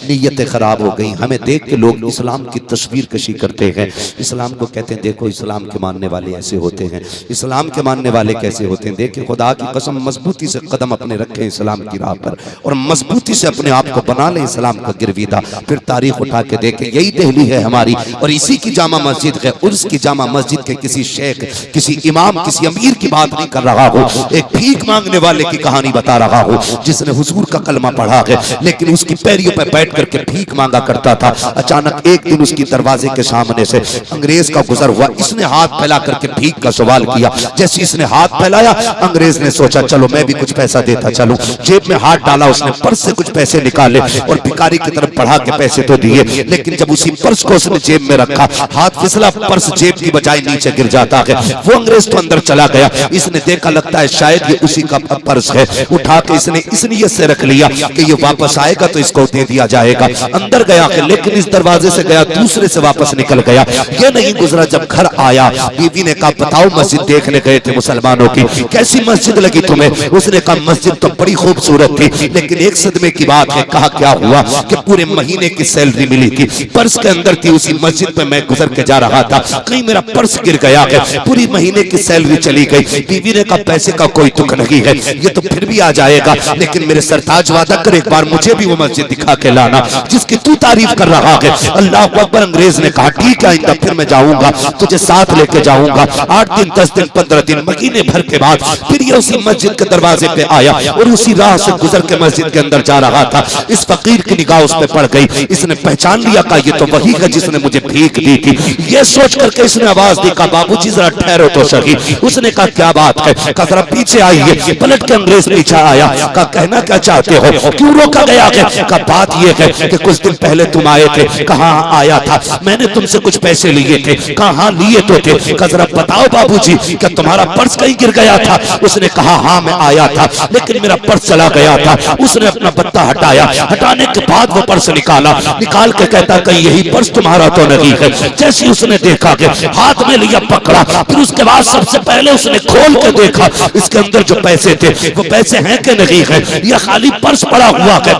नीयतें खराब हो गई। हमें देख के लोग इस्लाम की तस्वीर कशी करते हैं। इस्लाम को कहते हैं देखो इस्लाम के मानने वाले ऐसे होते हैं, इस्लाम के मानने वाले कैसे होते हैं। देखिए खुदा की कसम मजबूती से कदम अपने रखें इस्लाम की राह पर और मजबूती से अपने आप को बना लें इस्लाम का गिरविदा। फिर तारीख उठा के देखें, यही दिल्ली है हमारी और इसी की जामा मस्जिद है। उर्स की जामा मस्जिद के किसी शेख, किसी इमाम, किसी अमीर की बात नहीं कर रहा हो, एक भीख मांगने वाले की कहानी बता रहा हो जिसने हुजूर का कलमा पढ़ा है लेकिन उसकी पैरियों पर बैठ करके भीख मांगा करता था। अचानक एक दिन उसकी दरवाजे के सामने से अंग्रेज का गुजर हुआ। इसने हाथ फैला करके भीख का सवाल किया। जैसे इसने हाथ फैलाया अंग्रेज ने सोचा चलो मैं भी कुछ पैसा देता चलूं। जेब में हाथ डाला, उसने पर्स से कुछ पैसे निकाले और भिखारी की तरफ बढ़ा के पैसे तो दिए, लेकिन जब उसी पर्स को उसने जेब में रखा हाथ फिसला, पर्स जेब की बजाय नीचे गिर जाता है। वो अंग्रेज तो अंदर चला गया। इसने देखा लगता है शायद ये उसी का पर्स है। उठा के इसने इस नियत से रख लिया कि ये वापस आएगा तो इसको दे दिया जाएगा। अंदर गया लेकिन इस दरवाजे से गया दूसरे से वापस निकल गया। ये नहीं गुजरा जब घर आया बीवी ने कहा बताओ मस्जिद देखने गए थे मुसलमानों की, कैसी मस्जिद लगी तुम्हें? उसने कहा मस्जिद तो बड़ी खूबसूरत थी लेकिन एक सदमे की बात है। कहा क्या हुआ? कि पूरे महीने की सैलरी मिली थी, पर्स के अंदर थी, उसी मस्जिद पे मैं गुजर के जा रहा था, कहीं मेरा पर्स गिर गया है, पूरी महीने की सैलरी चली गई। बीवी ने कहा पैसे का कोई दुख नहीं है, ये तो फिर भी आ जाएगा, लेकिन मेरे सरताज वादा कर एक बार मुझे भी वो मस्जिद दिखा के लाना जिसकी तू तारीफ कर रहा है। अल्लाह अकबर। अंग्रेज ने कहा ठीक है आइंदा फिर मैं जाऊंगा, तुझे साथ लेके जाऊंगा। 8 दिन 10 दिन 15 दिन महीने भर के बाद फिर ये उसी मस्जिद के दरवाजे पे आया और उसी राह से गुजर के मस्जिद के अंदर जा रहा था। इस फकीर की निगाह उस पे पड़ गई। इसने पहचान लिया कहा ये तो वही है जिसने मुझे भीख दी थी। ये सोच करके इसने आवाज दी कहा बाबूजी जरा ठहरो तो सही। उसने कहा क्या बात है? कहा जरा पीछे आइए। पलट के अंग्रेज पीछे आया। कहा कहना क्या चाहते हो, क्यों रोका गया है? कहा बात ये है कि कुछ दिन पहले तुम आए थे। कहा आया था, मैंने तुमसे कुछ पैसे लिए थे। कहा लिए तो थे। कहा जरा बताओ बाबूजी क्या तुम्हारा पर्स कहीं गिर गया था? उसने कहा हाँ मैं आया था लेकिन मेरा पर्स चला गया था। उसने अपना बत्ता हटाया, हटाने के बाद वो पर्स निकाला, निकाल के कहता कहीं यही पर्स तुम्हारा तो नहीं है? जैसे उसने देखा कि हाथ में लिया पकड़ा, फिर उसके बाद सबसे पहले उसने खोल के देखा इसके अंदर जो पैसे थे वो पैसे हैं कि नहीं है, या खाली पर्स पड़ा हुआ है।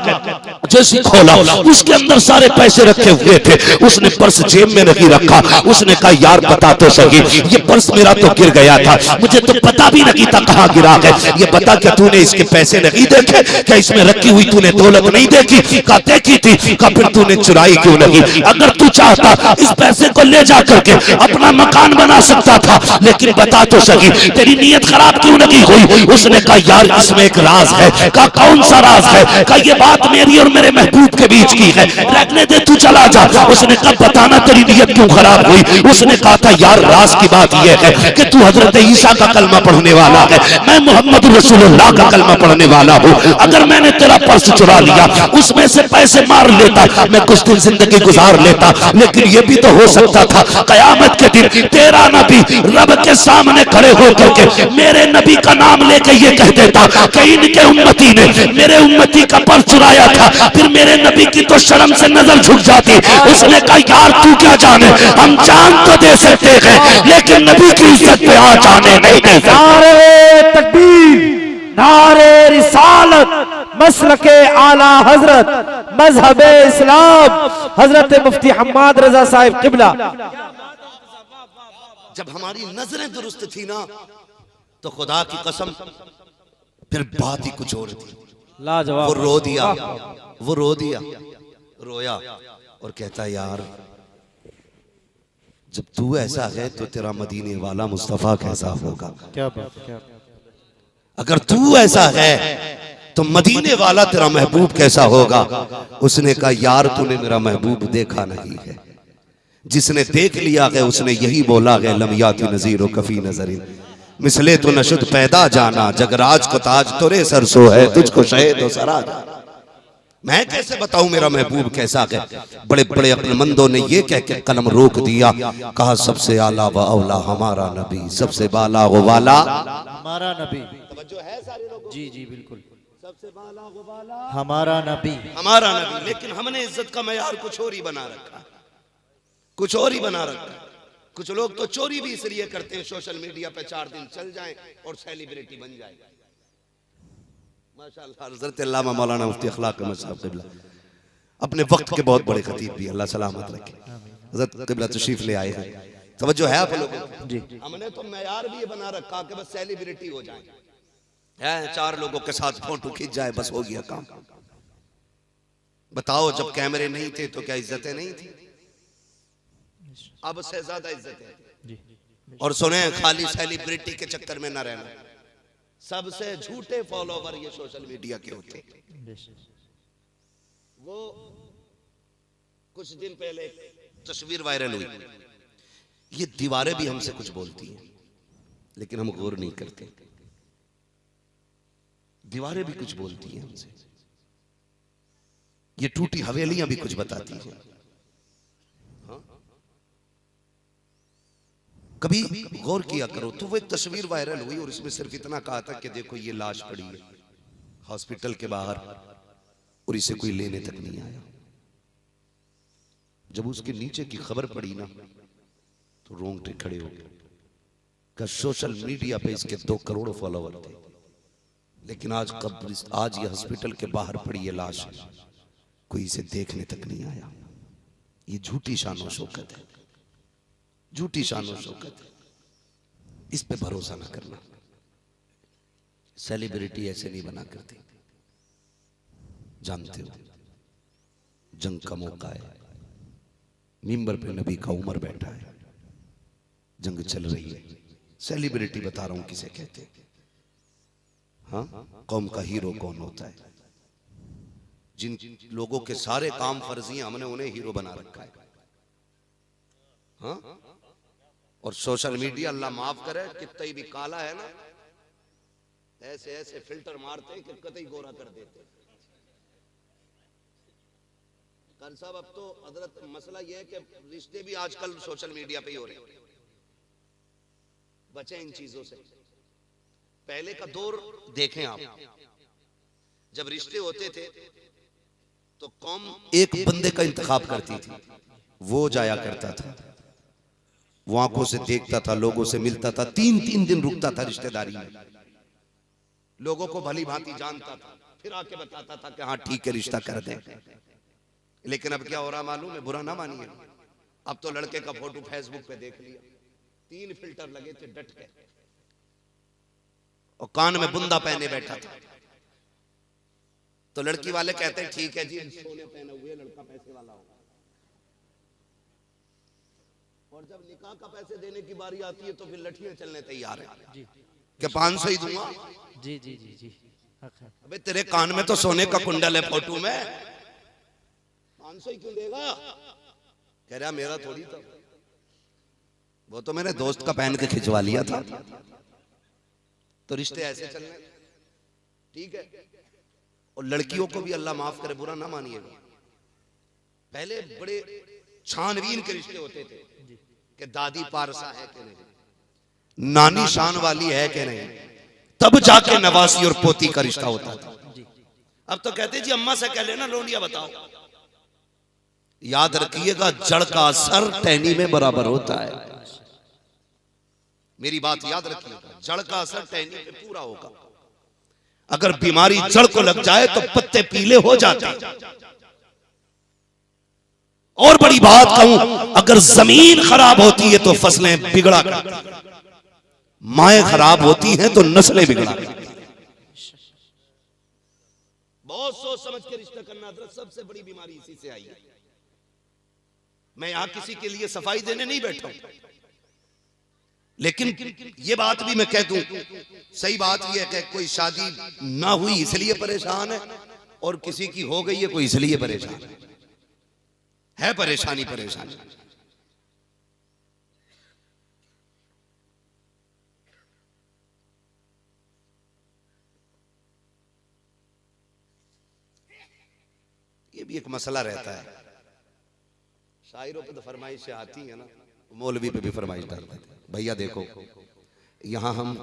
जैसे खोला उसके अंदर सारे पैसे रखे हुए थे। उसने पर्स जेब में नहीं रखा। उसने कहा यार बता तो सही, ये पर्स मेरा तो गिर गया था, मुझे तो पता भी नहीं था कहाँ गिरा है। ये बता क्या तूने इसके पैसे नहीं देखे? क्या इसमें रखी हुई तूने दौलत नहीं देखी? कहा देखी थी। कहा फिर तूने चुराई क्यों नहीं? अगर तू चाहता इस पैसे को ले जा करके अपना मकान बना सकता था, लेकिन बता तो सही तेरी नीयत खराब क्यों नहीं हुई? उसने कहा यार इसमें एक राज है। कहा कौन सा राज है? कहा ये बात मेरी और मेरे महबूब के बीच की है, रखने दे तू चला जा। उसने कहा बताना तेरी नीयत क्यों खराब हुई? उसने कहा था यार राज की बात यह है कि तू हजरत ईसा का कलमा पढ़ने वाला है, मैं मोहम्मद रसूलुल्लाह का कलमा पढ़ने वाला हूँ। अगर मैंने तेरा पर्स चुरा लिया उसमें से पैसे मार लेता, मैं कुछ दिन जिंदगी गुजार लेता, लेकिन ये भी तो हो सकता था कयामत के दिन तेरा नबी रब के सामने खड़े होकर के मेरे नबी का नाम लेके ये कह देता कि इनके उम्मती ने मेरे उम्मती का पर्स चुराया था, फिर मेरे नबी की तो शर्म से नजर झुक जाती। उसने कहा यार तू क्या जाने, हम जान तो दे सकते हैं लेकिन नबी की इज्जत पे आ जाने नहीं दे सकते। नारे तकबीर, नारे रिसालत, मसलके आला हजरत, मजहबे इस्लाम, हजरत मुफ्ती हम्माद रजा साहिब किबला। जब हमारी नजरें दुरुस्त थी ना तो खुदा की कसम फिर बात ही कुछ और थी। लाजवाब। वो रो दिया, वो रो दिया, रोया और कहता यार जब तू ऐसा है तो तेरा मदीने वाला मुस्तफा कैसा होगा? क्या बात, क्या अगर तू ऐसा है तो मदीने वाला तेरा महबूब कैसा होगा? उसने कहा यार तूने मेरा महबूब देखा नहीं है, जिसने देख लिया है उसने यही बोला है लमयाती नजीर कफी नजरिन मिसले तो नशुद पैदा जाना, जगराज को ताज तोरे सरसो है, तुझको शहीद हो सरा जाना। मैं कैसे बताऊं मेरा महबूब कैसा है? बड़े बड़े अक्लमंदों ने ये कह के कलम रोक दिया, कहा सबसे आला व औला हमारा नबी, सबसे बाला व वाला हमारा नबी। तवज्जो है सारे लोगों? जी जी बिल्कुल। सबसे बाला व वाला हमारा नबी, हमारा नबी। लेकिन हमने इज्जत का मयार कुछ और ही बना रखा, कुछ और ही बना रखा। कुछ लोग तो चोरी भी इसलिए करते हैं सोशल मीडिया पे 4 दिन चल जाएं और सेलिब्रिटी बन जाए। माशाअल्लाह हज़रत अल्लामा मौलाना मुफ्ती अखलाक अहमद साहब क़िबला अपने वक्त के बहुत बड़े खतीब भी, अल्लाह सलामत रखे। हज़रत क़िबला तशरीफ ले आए हैं, तवज्जो है आप लोगों को जी। हमने तो मैयार भी ये बना रखा कि बस सेलिब्रिटी हो जाए, है 4 लोगों के साथ फोटो खींच जाए, बस हो गया काम। बताओ जब कैमरे नहीं थे तो क्या इज्जतें नहीं थी? अब से ज्यादा इज्जत है। जी। और सुने, खाली सेलिब्रिटी के चक्कर में ना रहना, सबसे झूठे फॉलोवर ये सोशल मीडिया के होते हैं। वो कुछ दिन पहले एक तस्वीर वायरल हुई, ये दीवारें भी हमसे कुछ बोलती हैं लेकिन हम गौर नहीं करते। दीवारें भी कुछ बोलती हैं हमसे, ये टूटी हवेलियां भी कुछ बताती हैं। हाँ? कभी गौर किया करो। तो वो एक तस्वीर वायरल हुई और इसमें सिर्फ इतना कहा था कि देखो ये लाश पड़ी है हॉस्पिटल के बाहर और इसे कोई लेने तक नहीं आया। जब उसके नीचे की खबर पड़ी ना तो रोंगटे खड़े हो गए कि सोशल मीडिया पे इसके 2 करोड़ फॉलोवर थे, लेकिन आज ये हॉस्पिटल के बाहर पड़ी ये लाश, कोई इसे देखने तक नहीं आया। ये झूठी शान शौकत है, झूठी शान शौकत है। इस पे भरोसा ना करना। सेलिब्रिटी ऐसे नहीं बना करते। जानते हो जंग का मौका है, मिंबर पे नबी का उमर बैठा है, जंग चल रही है। सेलिब्रिटी बता रहा हूं किसे कहते हैं। हाँ, कौम का हीरो कौन होता है? जिन लोगों के सारे काम फर्जी हैं, हमने उन्हें हीरो बना रखा है। हाँ? और सोशल मीडिया, अल्लाह माफ करे, कितना भी काला है ना, ऐसे ऐसे फिल्टर मारते हैं कि कतई गोरा कर देते हैं। खान साहब, अब तो हजरत मसला यह है कि रिश्ते भी आजकल सोशल मीडिया पे ही हो रहे हैं। बचें इन चीजों से। पहले का दौर देखें आप, जब रिश्ते होते थे तो कौम एक बंदे का इंतखाब करती थी, वो जाया करता था, वो आंखों से देखता था, लोगों से मिलता था, 3-3 दिन रुकता था रिश्तेदारी में, लोगों को भली भांति जानता था, फिर आके बताता था कि हाँ ठीक है रिश्ता कर दें। लेकिन अब क्या हो रहा मालूम है? बुरा ना मानिए, अब तो लड़के का फोटो फेसबुक पे देख लिया, 3 फिल्टर लगे थे डट के, और कान में बुंदा पहने बैठा था। तो लड़की वाले कहते हैं ठीक है जी, सोने पहने हुए लड़का पैसे वाला होगा। और जब निकाह का पैसे देने की बारी आती है तो फिर लठियां चलने तैयार है कि 500 ही दूंगा। जी जी जी जी। अबे तेरे कान में तो सोने का कुंडल है फोटो में, 500 ही क्यों देगा? कह रहा मेरा थोड़ी था, वो तो मैंने दोस्त का पहन के खिंचवा लिया था। तो रिश्ते ऐसे चलने, ठीक है। और लड़कियों को भी अल्लाह माफ करे, बुरा ना मानिएगा, पहले बड़े छानबीन के रिश्ते होते थे कि दादी पारसा है कि नहीं, नानी शान वाली है कि नहीं, तब जाके नवासी और पोती का रिश्ता होता था। अब तो कहते जी अम्मा से कह लेना लोनिया बताओ। याद रखिएगा, जड़ का असर टहनी में बराबर होता है। मेरी बात याद रखिएगा, जड़ का असर टहनी पे पूरा होगा। अगर बीमारी जड़ को लग जाए तो पत्ते पीले हो जाते हैं। और बड़ी बात कहूं, अगर जमीन खराब होती है तो फसलें बिगड़ा करती हैं, माएं खराब होती हैं तो नस्लें बिगड़ा करती हैं। बहुत सोच समझ के रिश्ता करना, सबसे बड़ी बीमारी इसी से आई है। मैं यहां किसी के लिए सफाई देने नहीं बैठा हूं, लेकिन ये बात भी मैं कह दूं, सही बात यह है कि कोई शादी ना हुई इसलिए परेशान है, और किसी की हो गई है कोई इसलिए परेशान है परेशानी परेशानी। ये भी एक मसला रहता है। शायरों पे तो फरमाइशें आती है ना, मौलवी पे भी फरमाइश डालते हैं। भैया देखो, यहाँ हम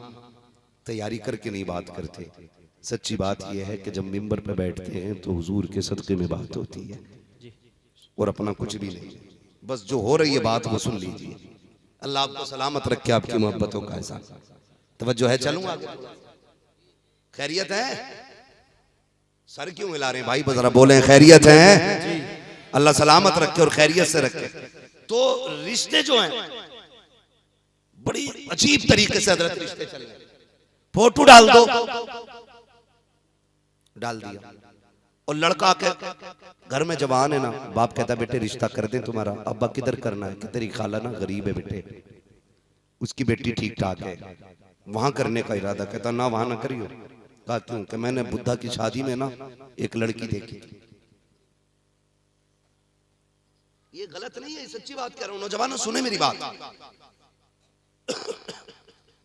तैयारी करके नहीं बात करते। सच्ची बात यह है कि जब मिंबर पे बैठते हैं तो हुजूर के सदक़े में बात होती है, और अपना कुछ भी नहीं, बस जो हो रही है बात वो सुन लीजिए। अल्लाह आपको सलामत रखे, आपकी मोहब्बतों का एहसास। तवज्जो है, चलूं आगे? खैरियत है? सर क्यों हिला रहे हैं भाई, जरा बोलें खैरियत है, अल्लाह सलामत रखे और खैरियत से रखे। तो रिश्ते जो हैं बड़ी अजीब तरीके से हजरत रिश्ते चले। फोटो डाल दो, डाल दिया, और लड़का के घर में जवान है ना, बाप कहता बेटे रिश्ता कर दें तुम्हारा। अब्बा किधर करना है कि तेरी खाला ना गरीब है बेटे, उसकी बेटी ठीक ठाक है, वहां करने का इरादा। कहता ना वहां ना करियो। कहा क्यों? कि मैंने बुद्धा की शादी में ना एक लड़की देखी थी। ये गलत नहीं है, सच्ची बात कह रहा हूं, नौजवानों सुने मेरी बात।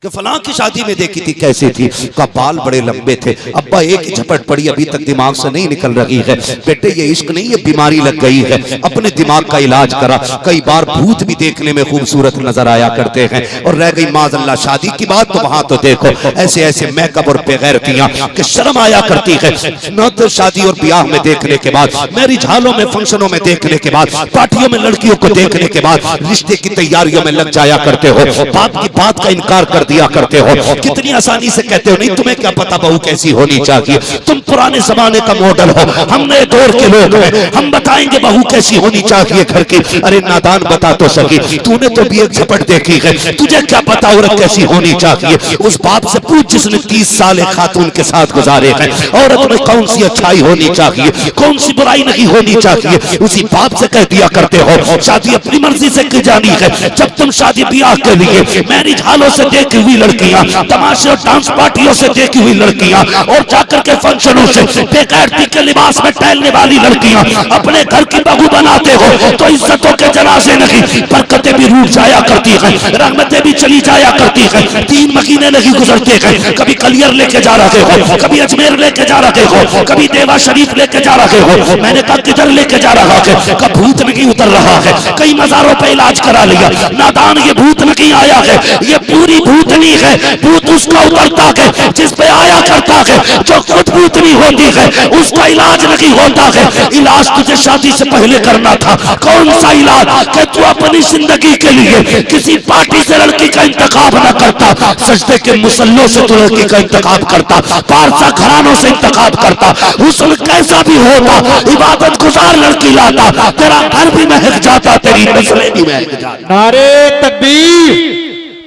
कि फलां की शादी में देखी थी, कैसी थी? का बाल बड़े लंबे थे। अब्बा एक ही झपट पड़ी, अभी तक दिमाग से नहीं निकल रही है। बेटे ये इश्क नहीं, ये बीमारी लग गई है, अपने दिमाग का इलाज करा। कई बार भूत भी देखने में खूबसूरत नजर आया करते हैं। और रह गई माज़अल्लाह शादी की बात, तो वहां तो देखो ऐसे ऐसे मेकअप और बेगैरतियां कि शर्म आया करती है। न तो शादी और ब्याह में देखने के बाद, मैरिज हॉलों में फंक्शनों में देखने के बाद, पार्टियों में लड़कियों को देखने के बाद रिश्ते की तैयारियों में लग जाया करते हो। बाप की बात का इनकार कर दिया करते हो। कितनी आसानी से कहते हो नहीं तुम्हें क्या पता बहू कैसी होनी चाहिए, तुम पुराने जमाने का मॉडल हो, हम नए दौर के लोग हैं, हम बताएंगे बहू कैसी होनी चाहिए घर की। अरे नादान बता तो सकी, तूने तो भी एक झपट देखी है, तुझे क्या पता औरत कैसी होनी चाहिए। उस बाप से पूछ जिसने 30 साल एक खातून के साथ गुजारे हैं, औरत में कौन सी अच्छाई होनी चाहिए, कौन सी बुराई नहीं होनी चाहिए, उसी बाप से कह दिया करते हो। शादी अपनी मर्जी से की जानी है। जब तुम शादी ब्याह के लिए मैरिज हॉलों से देखी हुई लड़कियां, तमाशे और डांस पार्टियों से देखी हुई लड़कियां, और जाकर के फंक्शनों से बेगैरती के लिबास में टहलने वाली लड़कियां अपने घर की बहू बनाते हो, तो इज्जतों के जनाजे नहीं, बरकतें भी रूठ जाया करती हैं, रहमतें भी चली जाया करती हैं। 3 महीने नहीं गुजरते हैं, कभी कलियर लेके जा रहे हो, कभी अजमेर लेके जा रहे हो, कभी देवा शरीफ लेके जा रहे हो। मैंने कहा किधर लेके जा रहा है? कब भूत नहीं उतर रहा है, कई मजारों पे इलाज करा लिया। नादान ये भूत नहीं आया है, ये पूरी भूतनी है। भूत उसका उतरता है जिस पे आया करता है, जो खुद भूतनी होती है उसका इलाज नहीं होता है। इलाज तुझे शादी से पहले करना था। कौन सा इलाज? कि तू अपनी जिंदगी के लिए किसी पार्टी से लड़की का इंतखाब न करता, सजदे के मुसल्लों से तू लड़की का इंतखाब करता, पारसा घरानों से इंतखाब करता, हुस्न कैसा भी होता, इबादत गुजार लड़की लाता, तेरा घर भी महक जाता, तेरी नस्लें भी महक जाती। नारे तकबीर,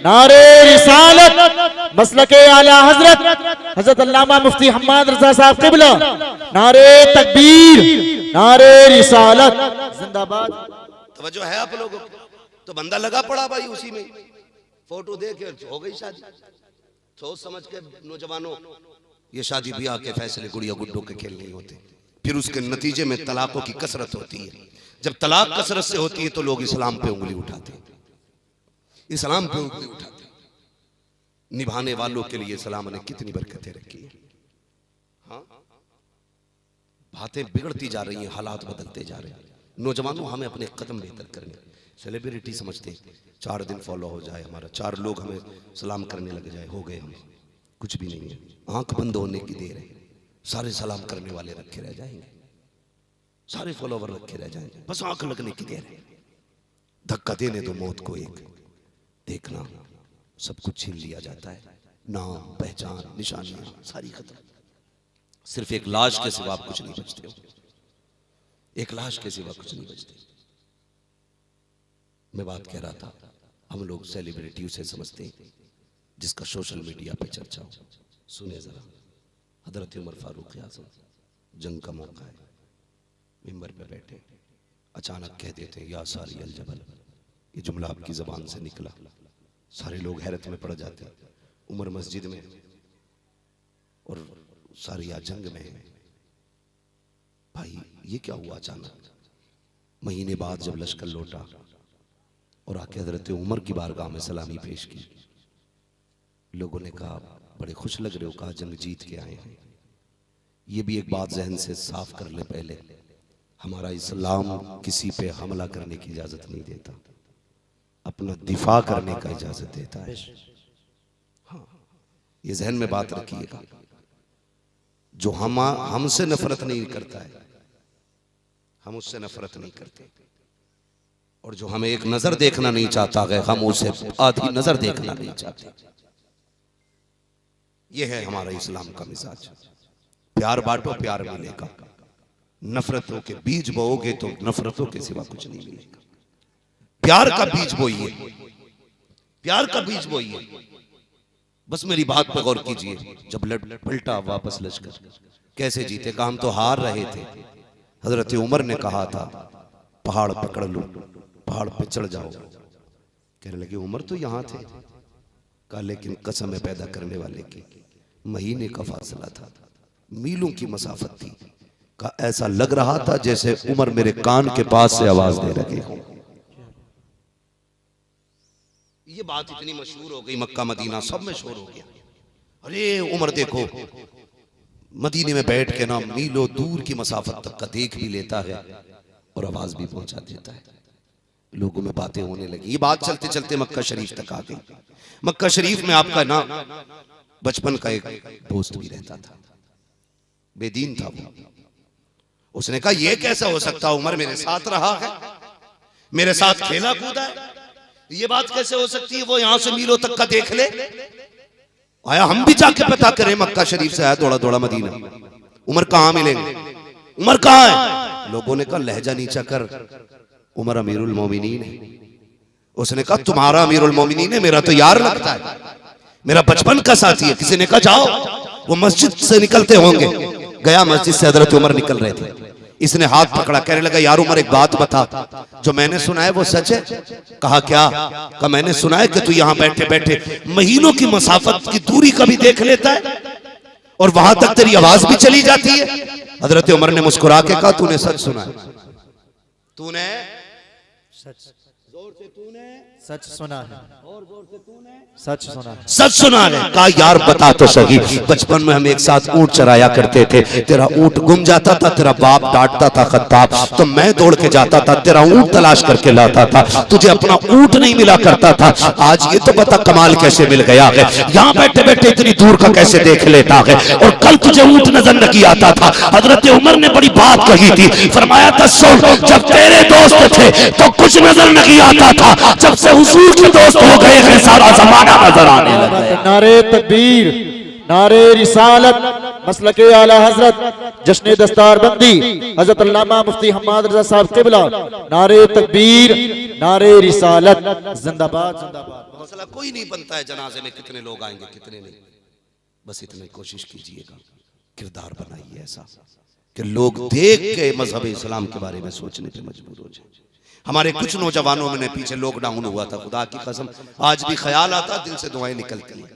नारे रिसालत, मसलके आला हजरत हजरत अल्लामा मुफ्ती हम्माद रजा साहब क़िबला। नारे तकबीर, नारे रिसालत, जिंदाबाद। तवज्जो है आप लोगों को? तो बंदा लगा पड़ा भाई उसी में, फोटो देख के हो गई शादी। सोच समझ के नौजवानों, ये शादी ब्याह के फैसले गुड़िया गुड्डों के खेल नहीं होते। फिर उसके नतीजे में तलाकों की कसरत होती है। जब तलाक कसरत से होती है तो लोग इस्लाम पे उंगली उठाते हैं, इस्लाम पे उंगली उठाते हैं। निभाने वालों के लिए इस्लाम ने कितनी बरकतें रखी है। हाँ, बातें बिगड़ती जा रही हैं, हालात बदलते जा रहे हैं। नौजवानों हमें अपने कदम बेहतर करने, सेलिब्रिटी समझते हैं 4 दिन फॉलो हो जाए हमारा, 4 लोग हमें सलाम करने लग जाए, हो गए हम। कुछ भी नहीं है, आंख बंद होने की देर है। सारे सलाम करने वाले रखे रह जाएंगे, सारे फॉलोवर रखे रह जाएंगे, बस आंख लगने की देर है। धक्का देने दो मौत को एक, देखना सब कुछ छीन लिया जाता है। नाम, पहचान, निशानियां सारी खत्म। सिर्फ एक लाश के सिवा आप कुछ नहीं बचते हो, एक लाश के सिवा कुछ नहीं बचते। मैं बात कह रहा था, हम लोग सेलिब्रिटी उसे समझते हैं जिसका सोशल मीडिया पे चर्चा हो। सुने जरा, हजरत उमर फारूक आज़म, जंग का मौका है, मिंबर पे बैठे, अचानक कह देते हैं या सारी अल जबल। ये जुमला आपकी जबान से निकला, सारे लोग हैरत में पड़ जाते हैं। उमर मस्जिद में और सारी या जंग में है। भाई ये क्या हुआ अचानक? महीने बाद जब लश्कर लौटा और आके हजरत उमर की बारगाह में सलामी पेश की, लोगों ने कहा बड़े खुश लग रहे हो, कहा जंग जीत के आए हैं। ये भी एक बात जहन से साफ कर ले पहले, हमारा इस्लाम किसी पे हमला करने की इजाजत नहीं देता, अपना दिफा करने का इजाजत देता है। हाँ, ये जहन में बात रखिएगा। जो हमसे नफरत नहीं करता है, हम उससे नफरत नहीं करते, और जो हमें एक नजर देखना नहीं चाहता है, हम उसे आधी नजर देखना नहीं चाहते। यह है हमारा इस्लाम का मिजाज। प्यार बांटो, प्यार मिलेगा। नफरतों के बीज बोओगे तो नफरतों के सिवा कुछ नहीं मिलेगा। प्यार का बीज बोइए, प्यार का बीज बोइए। बस मेरी बात पर गौर कीजिए। जब पलटा वापस लश्कर, कैसे जीते? कहा हम तो हार रहे थे। हजरत उमर ने कहा था पहाड़ पकड़ लो, पहाड़ पे चढ़ जाओ। कहने लगे उमर तो यहां थे। कहा लेकिन कसम पैदा करने वाले की, महीने का फासला था, मीलों की मसाफत थी। का ऐसा लग रहा था जैसे उमर मेरे कान के पास से आवाज दे रहे हो। ये बात इतनी मशहूर हो गई, मक्का मदीना सब में शोर हो गया। अरे उमर देखो, मदीने में बैठ के ना मीलों दूर की मसाफत तक का देख भी लेता है और आवाज भी पहुंचा देता है। लोगों में बातें होने लगी। ये बात चलते चलते मक्का शरीफ तक आ गई। मक्का शरीफ में आपका ना बचपन का एक दोस्त भी रहता था, बेदीन था वो। उसने कहा ये कैसा हो सकता, उमर मेरे साथ रहा है, मेरे साथ खेला कूदा है, ये बात कैसे हो सकती है? वो यहां से मीलों तक का देख ले। आया हम भी जाके पता करें। मक्का शरीफ से आया दौड़ा दौड़ा मदीना। उमर कहां मिलेंगे, उमर कहां है? लोगों ने कहा लहजा नीचा कर, उमर अमीरुल मोमिनीन है। उसने कहा तुम्हारा अमीरुल मोमिनीन है, मेरा तो यार लगता है, मेरा बचपन का साथी है। किसी ने कहा जाओ, वो मस्जिद से निकलते होंगे। गया, मस्जिद से हजरत उमर निकल रहे थे। इसने हाथ पकड़ा, कहने लगा यार उमर एक बात बता, जो मैंने सुना है वो सच है? कहा क्या? कहा मैंने सुना है कि तू यहाँ बैठे बैठे महीनों की मसाफत की दूरी कभी देख लेता है और वहां तक तेरी आवाज भी चली जाती है। हजरत उमर ने मुस्कुरा के कहा तूने सच सुना है, तूने जोर से तूने सच सुना है, और जोर से तूने सच सुना है, सच सुना है। कहा यार बता तो सही, बचपन में हम एक साथ ऊंट चराया करते थे, तेरा ऊंट गुम जाता था, तेरा बाप डांटता था खत्ताब, तो मैं दौड़ के जाता था, तेरा ऊंट तलाश करके लाता था, तुझे अपना ऊंट नहीं मिला करता था। आज ये तो बता कमाल कैसे मिल गया है, यहाँ बैठे बैठे इतनी दूर का कैसे देख लेता है, और कल तुझे ऊंट नजर नहीं आता था। हजरत उमर ने बड़ी बात कही थी, फरमाया था सुन, जब तेरे दोस्त थे तो कुछ नजर नहीं आता था, जब से हुजूर के दोस्त हो गए हैं सारा जमाना नजर आने लगा। नारे तकबीर, नारे रिसालत, मसलके आला हजरत, जश्न दस्तारबंदी हजरत अल्लामा मुफ्ती हम्माद रजा साहब किबला। नारे तकबीर, नारे रिसालत, जिंदाबाद जिंदाबाद। मसला कोई नहीं बनता है जनाजे में कितने लोग आएंगे कितने नहीं, बस इतनी कोशिश कीजिएगा, किरदार बनाइए ऐसा कि लोग देख के मजहब इस्लाम के बारे में सोचने पे मजबूर हो जाए। हमारे कुछ नौजवानों में पीछे लॉकडाउन हुआ था, खुदा की कसम आज भी ख्याल आता, दिल से दुआएं निकलती हैं।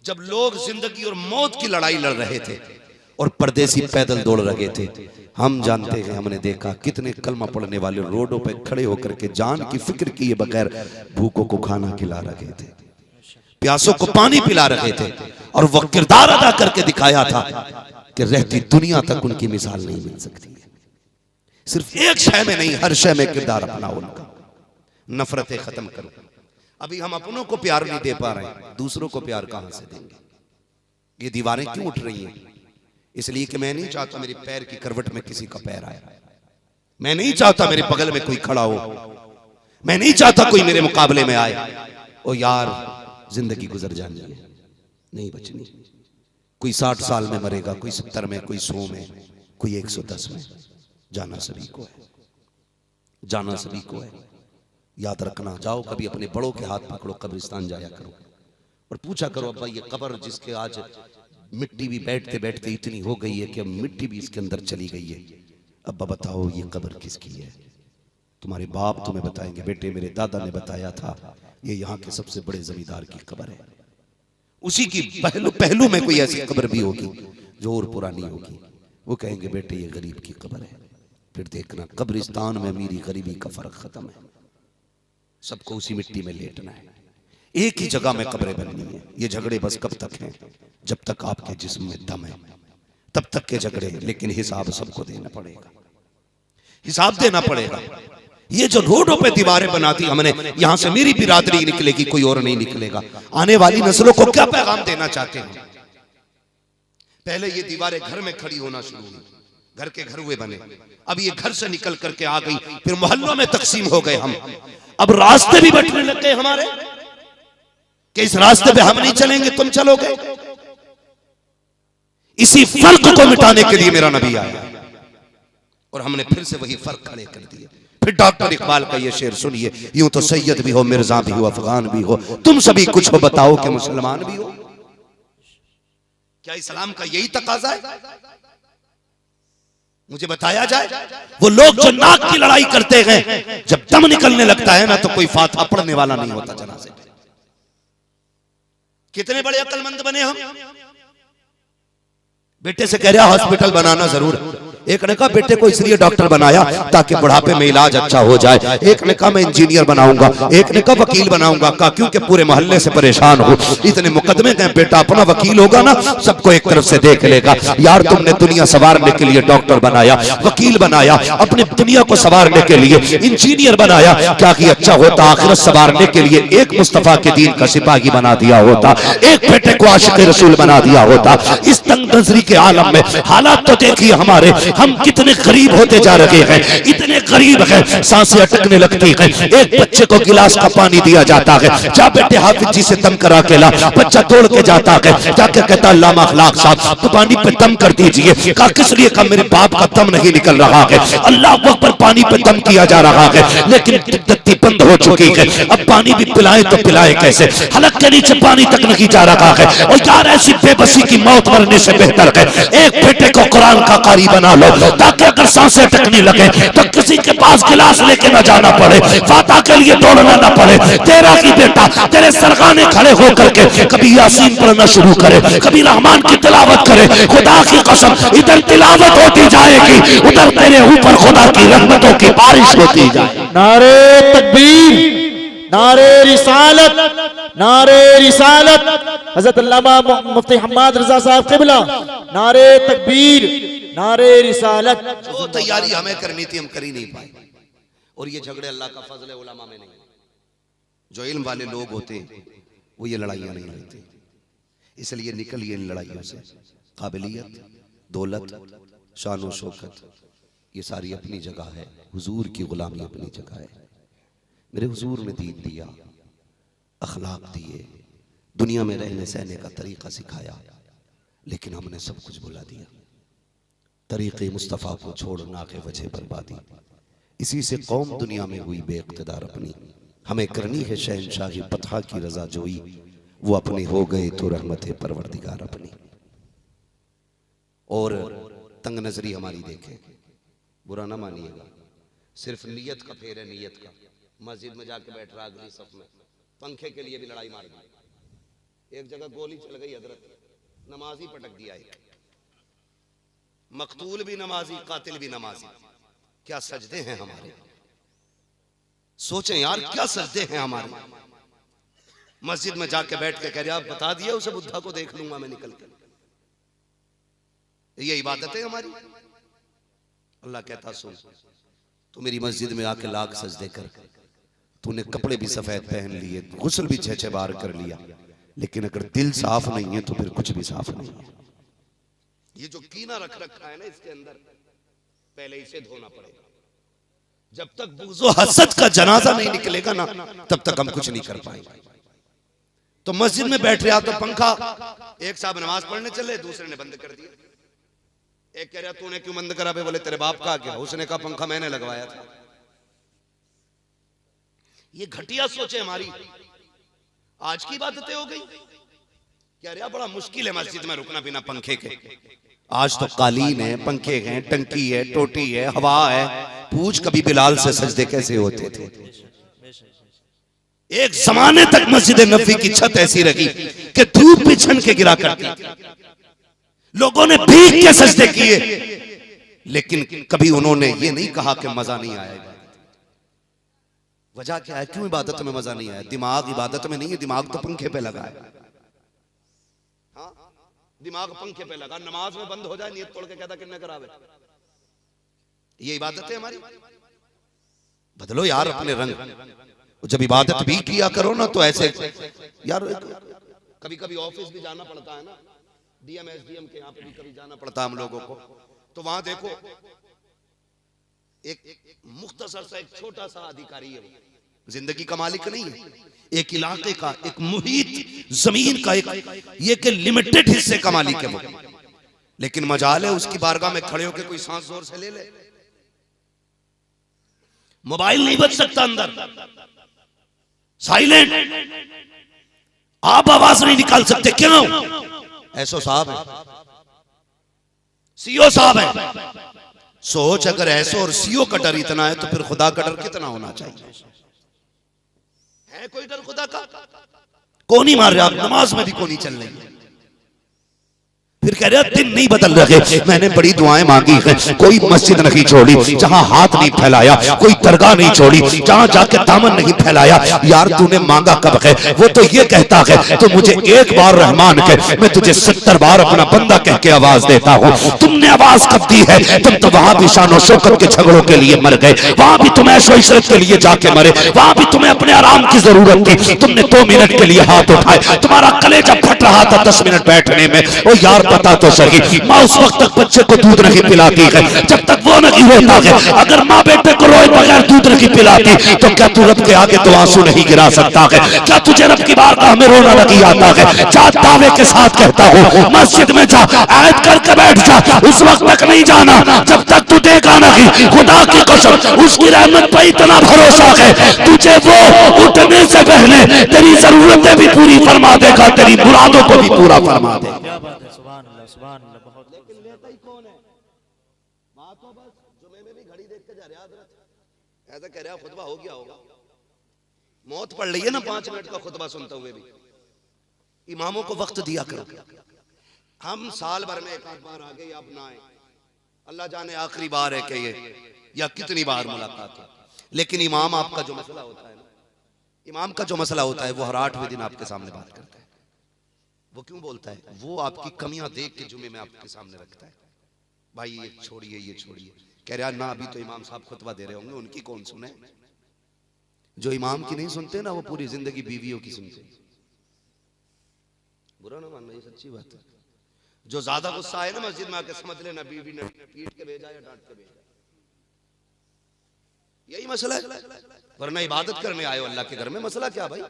जब लोग जिंदगी और मौत की लड़ाई लड़ रहे थे और परदेसी पैदल दौड़ रहे थे, हम जानते हैं, हमने देखा कितने कलमा पढ़ने वाले रोडों पे खड़े होकर के जान की फिक्र किए बगैर भूखों को खाना खिला रहे थे, प्यासों को पानी पिला रहे थे, और वह किरदार अदा करके दिखाया था कि रहती दुनिया तक उनकी मिसाल नहीं मिल सकती है। सिर्फ एक शय में नहीं, हर शय में किरदार अपना उनका। नफरतें खत्म करो। अभी हम अपनों को प्यार नहीं दे पा रहे हैं, दूसरों को प्यार कहां से देंगे? ये दीवारें क्यों उठ रही हैं? इसलिए कि मैं नहीं चाहता मेरे पैर की करवट में किसी का पैर आए, मैं नहीं चाहता मेरे बगल में कोई खड़ा हो, मैं नहीं चाहता कोई मेरे मुकाबले में आए। ओ यार जिंदगी गुजर जानी है, नहीं बचनी। कोई 60 साल में मरेगा, कोई 70 में, कोई 100 में, कोई 110 में। जाना सभी को है, जाना सभी को है। याद रखना, जाओ कभी अपने बड़ों के हाथ पकड़ो, कब्रिस्तान जाया करो और पूछा करो अब्बा ये कब्र जिसके आज मिट्टी भी बैठते बैठते इतनी हो गई है कि अब मिट्टी भी इसके अंदर चली गई है, अब्बा बताओ ये कब्र किसकी है? तुम्हारे बाप तुम्हें बताएंगे बेटे मेरे दादा ने बताया था, ये यहाँ के सबसे बड़े जमींदार की कब्र है। उसी की पहलू में कोई ऐसी कब्र भी होगी जो और पुरानी होगी, वो कहेंगे बेटे ये गरीब की कब्र है। फिर देखना कब्रिस्तान में अमीरी गरीबी का फर्क खत्म है, सबको उसी मिट्टी में लेटना है, एक ही जगह में कब्रें बननी है। ये झगड़े बस कब तक हैं? जब तक आपके जिस्म में दम है तब तक के झगड़े, लेकिन हिसाब सबको देना पड़ेगा, हिसाब देना पड़ेगा। ये जो रोडों पे दीवारें बनाती हमने, यहां से मेरी बिरादरी निकलेगी, कोई और नहीं निकलेगा। आने वाली नस्लों को क्या पैगाम देना चाहते हैं? पहले ये दीवारें घर में खड़ी होना शुरू हुई, घर के घर हुए बने, अब ये घर से निकल करके आ गई, फिर मोहल्लों में तकसीम हो गए हम। अब रास्ते भी बंटने लग गए हमारे कि इस रास्ते पे हम नहीं चलेंगे, तुम चलोगे। इसी फर्क को मिटाने के लिए मेरा नबी आया और हमने फिर से वही फर्क खड़े कर दिए। फिर डॉक्टर इकबाल का ये शेर सुनिए, यूं तो सैयद भी हो, मिर्जा भी हो, अफगान भी हो, तुम सभी कुछ हो, बताओ कि मुसलमान भी हो। क्या इस्लाम का यही तकाजा है? मुझे बताया जाए। वो लोग जो नाक की लड़ाई करते हैं, जब दम निकलने लगता है ना तो कोई फातिहा पढ़ने वाला नहीं होता जनाजे में। कितने बड़े अक्लमंद बने हम। बेटे से कह रहा हॉस्पिटल बनाना जरूर। एक ने कहा बेटे को इसलिए डॉक्टर बनाया ताकि बुढ़ापे में इलाज अच्छा हो जाए। एक ने कहा मैं इंजीनियर बनाऊंगा, एक ने कहा वकील बनाऊंगा। कहा क्योंकि पूरे मोहल्ले से परेशान हो, इतने मुकदमे गए, बेटा अपना वकील होगा ना सबको एक तरफ से देख लेगा। यार तुमने दुनिया संवारने के लिए डॉक्टर बनाया, वकील बनाया, अपनी दुनिया को संवारने के लिए इंजीनियर बनाया, क्या कि अच्छा होता आखिरत संवारने के लिए एक मुस्तफा के दीन का सिपाही बना दिया होता, एक बेटे को आशिक रसूल बना दिया होता। इस तंग नजरी के आलम में हालात तो देखिए हमारे, हम कितने करीब होते जा रहे हैं, इतने करीब हैं सांसें अटकने लगती हैं। एक बच्चे को गिलास का पानी दिया जाता है, जा बेटे हाफिज जी से दम करा के ला। बच्चा दौड़ के जाता है, जाके कहता अल्लामा अखलाक साहब तो पानी पे दम कर दीजिए। कहा किस लिए? कहा मेरे बाप का दम नहीं निकल रहा है। अल्लाह अकबर, पानी पे दम किया जा रहा है लेकिन दत्ती बंद हो चुकी है। अब पानी भी पिलाए तो पिलाए कैसे? हलक के नीचे पानी तक नहीं जा रहा है। और यार ऐसी बेबसी की मौत मरने से बेहतर है एक बेटे को कुरान का कारी बना लो ताकि अगर सांसें अटकने लगे तो किसी के पास गिलास लेके ना जाना पड़े, फाता के लिए दौड़ना ना पड़े। तेरा की बेटा तेरे सरगाने खड़े होकर के कभी यासीन पढ़ना शुरू करे, कभी रहमान की तिलावत करे। खुदा की कसम इधर तिलावत होती जाएगी, उधर तेरे ऊपर खुदा की रहमतों की बारिश होती जाए। नारे तकबीर, नारे रिसालत, नारे रिसालत। हजरत अल्लामा मुफ्ती हम्माद रजा साहब क़िबला, नारे तकबीर, नारे रिसालत। जो तैयारी हमें करनी थी हम कर ही नहीं पाए। और ये झगड़े अल्लाह का फजल है, उलमा में नहीं। जो इल्म वाले लोग होते हैं वो ये लड़ाइयां नहीं लड़ते, इसलिए निकलिए इन लड़ाइयों से। काबिलियत, दौलत, शान और शौकत ये सारी अपनी जगह है, हुजूर की गुलामी अपनी जगह है। मेरे हुजूर ने दीन दिया, अखलाक दिए, दुनिया में रहने सहने का तरीका सिखाया, लेकिन हमने सब कुछ भुला दिया। तरीक़े मुस्तफ़ा को छोड़ नाके वजह बर्बादी, इसी से कौम दुनिया में हुई बेइक़्तिदार अपनी। हमें करनी है शहनशाही पतहा की रजा जोई, वो अपने हो गए तो रहमत परवरदिगार अपनी। और तंग नजरी हमारी देखे, बुरा ना मानिएगा, सिर्फ नीयत का फेर है, नीयत का। मस्जिद में जाके बैठ रहा अगली सफ में, पंखे के लिए भी लड़ाई मार दी। एक जगह गोली चल गई हजरत, नमाजी पटक दिया, एक मकतूल भी नमाजी, कातिल भी नमाजी। क्या सजदे हैं हमारे, सोचें यार क्या सजदे हैं हमारे। मस्जिद में जाके बैठ के कह रहे आप बता दिए उसे बुद्धा को देख लूंगा मैं निकल कर। ये इबादत है हमारी। अल्लाह कहता सुन, तू मेरी मस्जिद में आके लाख सजदे कर, तूने कपड़े भी सफेद पहन लिए, गुस्ल भी 6-6 बार कर लिया, लेकिन अगर दिल साफ नहीं है तो फिर कुछ भी साफ नहीं है। ये जो कीना रख रखा है ना इसके अंदर, पहले इसे धोना पड़ेगा। जब तक बुग़्ज़ो हसद का जनाजा नहीं निकलेगा ना तब तक हम कुछ नहीं कर पाएंगे। तो मस्जिद में बैठ रहा तो पंखा, एक साहब नमाज पढ़ने चले, दूसरे ने बंद कर दिया। एक कह रहा तूने क्यों बंद करा? बोले तेरे बाप का क्या? उसने कहा पंखा मैंने लगवाया था। ये घटिया सोचे हमारी। आज की बातें हो गई। कह रहा बड़ा मुश्किल है मस्जिद में रुकना बिना पंखे के। आज तो कालीन है, पंखे हैं, टंकी है, टोटी है, हवा है। पूछ कभी बिलाल से सजदे कैसे होते थे। एक जमाने तक मस्जिद नबवी की छत ऐसी रही कि धूप भी छन के गिरा करती थी। लोगों ने भीग के सजदे किए, लेकिन कभी उन्होंने ये नहीं कहा कि मजा नहीं आएगा। वजह क्या है? क्यों इबादत में मजा नहीं आया? दिमाग इबादत में नहीं है, दिमाग तो पंखे पे लगा है। हाँ, दिमाग पंखे पे लगा, नमाज में बंद हो जाए, नियत तोड़ के कहता किन्ने करावे। ये इबादत है हमारी। बदलो यार अपने रंग। जब इबादत भी किया करो ना तो ऐसे यार, कभी कभी ऑफिस भी जाना पड़ता है ना, डीएम एसडीएम के यहाँ पे भी कभी जाना पड़ता है हम लोगों को। तो वहां देखो एक मुख्तसर सा एक छोटा सा अधिकारी है, जिंदगी का मालिक नहीं है, एक इलाके का, एक मुहित जमीन का, एक ये के लिमिटेड हिस्से का मालिक है वो। लेकिन मजाल है उसकी बारगाह में खड़े होकर कोई सांस जोर से ले ले, मोबाइल नहीं बज सकता अंदर, साइलेंट, आप आवाज नहीं निकाल सकते। क्यों? एसओ साहब है, सीओ साहब है। सोच, अगर एसओ और सीओ का डर इतना है तो फिर खुदा का डर कितना होना चाहिए? है कोई डर खुदा का? कौन ही मार रहे, आप नमाज में भी कौन नहीं चल रही है। फिर कह रहे दिन नहीं बदल रहे, मैंने बड़ी दुआएं मांगी हैं, कोई मस्जिद नहीं छोड़ी जहां हाथ नहीं फैलाया, कोई दरगाह नहीं छोड़ी जहां जाके दामन नहीं फैलाया। यार तूने मांगा कब है? वो तो ये कहता है तो मुझे एक बार रहमान कह, मैं तुझे 70 बार अपना बंदा कह के आवाज देता हूँ। तुमने आवाज कब दी है? तुम तो वहां भी शान और शौकत के झगड़ों के लिए मर गए, वहां भी तुम्हें ऐशो इशरत के लिए जाके मरे, वहां भी तुम्हें अपने आराम की जरूरत थी, तुमने 2 मिनट के लिए हाथ उठाए, तुम्हारा कलेजा फट रहा था 10 मिनट बैठने में। ओ यार पता तो सही, माँ उस वक्त तक बच्चे को दूध नहीं पिलाती है जब तक वो नहीं होता है। अगर माँ बेटे को रोए बगैर दूध नहीं पिलाती तो क्या तू रब के आगे तो आंसू नहीं गिरा सकता है? क्या तुझे रब की बारगाह में रोना नहीं आता है? जा दावे के साथ कहता हूँ, मस्जिद में जा, ऐद करके बैठ जा, उस वक्त तक नहीं जाना जब तक तू देगा नहीं। खुदा की कसम, उसकी रहमत पर इतना भरोसा है, तुझे वो उठने से पहले तेरी जरूरतें भी पूरी फरमा देगा, तेरी मुरादों को भी पूरा फरमा देगा। लेकिन लेता ही कौन है? बात तो बस जुमे में भी घड़ी देख के जा रहा है, ऐसा कह रहा खुतबा हो गया होगा, मौत पड़ रही है ना 5 मिनट का खुतबा सुनते हुए भी। इमामों को वक्त दिया करो। हम साल भर में एक आध बार आगे या अपना आए, अल्लाह जाने आखिरी बार है कि ये या कितनी बार मुलाकात है। लेकिन इमाम आपका जो मसला होता है ना, इमाम का जो मसला होता है वो हर 8वें दिन आपके सामने बात करता है। वो क्यों बोलता है? वो आपकी कमियां देख के जुमे में आपके सामने रखता है, भाई ये छोड़िए ये छोड़िए। कह रहा ना अभी तो इमाम साहब खुतबा दे रहे होंगे, उनकी कौन सुने? जो इमाम की नहीं सुनते ना वो पूरी जिंदगी बीवियों की सुनते। बुरा ना मानना, ये सच्ची बात है। जो ज्यादा गुस्सा है ना मस्जिद में आके, समझ लेना बीवी ने पीट के भेजा या डांट के भेजा, यही मसला है। वरना इबादत करने आए हो अल्लाह के घर में, मसला क्या भाई?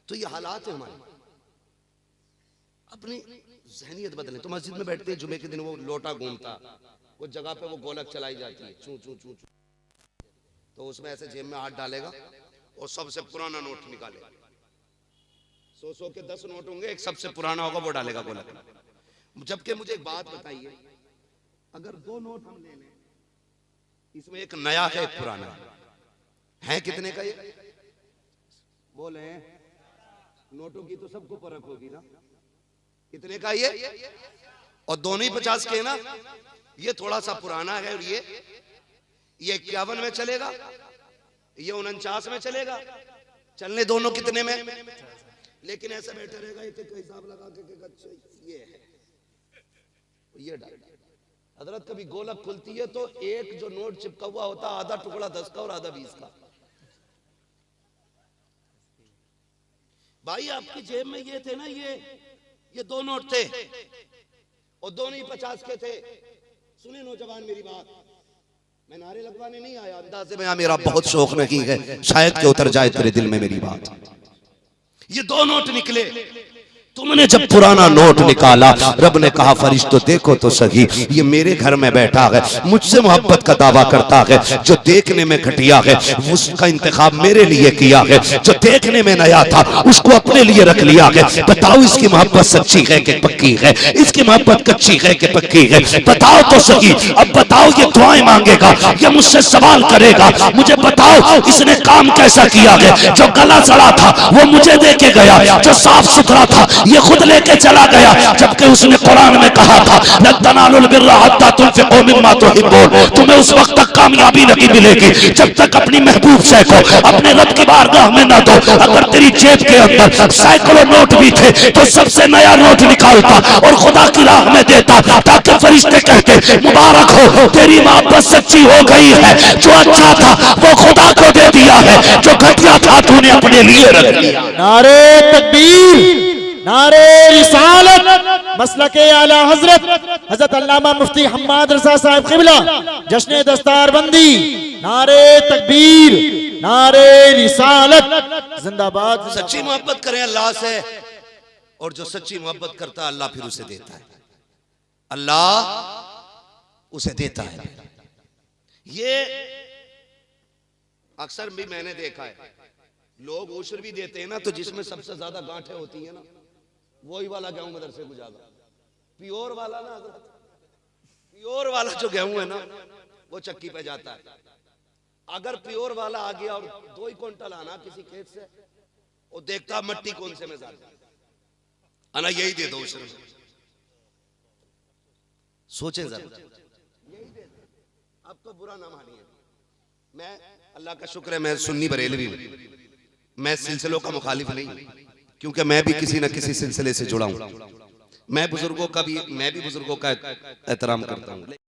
तो ये हालात है हमारे। अपनी जहनियत बदले। तो मस्जिद में बैठते जुमे के दिन वो लोटा घूमता, वो जगह पे वो गोलक चलाई जाती है, चू चू चू चू, तो उसमें ऐसे जेब में हाथ डालेगा और सबसे पुराना नोट निकालेगा। 100 के 10 नोट होंगे, एक सबसे पुराना होगा वो डालेगा गोलक। जबकि मुझे एक बात बताइए, अगर 2 नोट हम ले लें, इसमें एक नया है एक पुराना है, कितने का ये? बोले नोटों की तो सबको परख होगी ना, कितने का ये? और दोनों ही 50 के ना। ये थोड़ा सा पुराना है और ये 51 में चलेगा, ये 49 में चलेगा, चलने दोनों कितने में? लेकिन ऐसे बैठे रहेगा, एक एक हिसाब लगा के ये है, ये डाल। हजरत कभी गोलक खुलती है तो एक जो नोट चिपका हुआ होता, आधा टुकड़ा 10 का और आधा 20 का। भाई आपकी जेब में ये थे ना, ये 2 नोट थे और दोनों ही 50 के थे। सुने नौजवान मेरी बात, मैं नारे लगवाने नहीं आया, अंदाजे में मेरा बहुत शौक नहीं है, शायद के उतर जाए तेरे दिल में मेरी बात। ये 2 नोट निकले, तुमने जब पुराना नोट निकाला, रब ने कहा फरिश्तों देखो तो सही, ये मेरे घर में बैठा है, मुझसे मोहब्बत का दावा करता है, जो देखने में घटिया है उसका इंतखाब मेरे लिए किया है, जो देखने में नया था उसको अपने लिए रख लिया है। बताओ इसकी मोहब्बत सच्ची है कि पक्की है? इसकी मोहब्बत कच्ची है कि पक्की है? बताओ तो सही। अब बताओ, ये दुआएं मांगेगा, ये मुझसे सवाल करेगा, मुझे बताओ इसने काम कैसा किया है? जो गला सड़ा था वो मुझे दे के गया, जो साफ सुथरा था ये खुद लेके चला गया, जबकि उसने कुरान में कहा था लन तनालुल बिर्रा हत्ता तुनफिकू मिम्मा तुहिब्बून। तुम्हें उस वक्त तक कामयाबी नहीं मिलेगी जब तक अपनी महबूब से को अपने रब की बारगाह में ना दो। अगर तेरी जेब के अंदर सैकड़ों नोट भी थे तो सबसे नया नोट निकालता और खुदा की राह में देता, ताकि फरिश्ते कहते मुबारक हो तेरी मोहब्बत सच्ची हो गई है, जो अच्छा था वो खुदा को दे दिया है, जो घटिया था तूने अपने लिए रख लिया। नारे तकबीर, नारे रिसालत, मसलके आला हजरत हजरत अल्लामा मुफ्ती हम्माद रजा साहब क़िबला, जश्न दस्तारबंदी, नारे तकबीर, नारे रिसालत, जिंदाबाद। सच्ची मोहब्बत करें अल्लाह से, और जो सच्ची मोहब्बत करता है अल्लाह फिर उसे देता है। अल्लाह उसे देता है। ये अक्सर भी मैंने देखा है, लोग उशर भी देते हैं ना, तो जिसमें सबसे ज्यादा गांठें होती है ना, वही वाला गेहूं मदरसे को जाता। प्योर वाला ना, प्योर वाला जो गेहूं है ना, वो चक्की पे जाता है। अगर प्योर वाला आ गया और 2 क्विंटल आना किसी खेत से, वो देखता मट्टी कौन से में ज्यादा, अना यही दे दो उशर। सोचे जरा, अब तो बुरा ना मानिए। मैं अल्लाह का शुक्र है, मैं सुन्नी बरेलवी हूं, मैं सिलसिलों का मुखालिफ नहीं, क्योंकि मैं भी किसी न किसी सिलसिले से जुड़ा हूं। मैं भी बुजुर्गों का एहतराम करता हूं।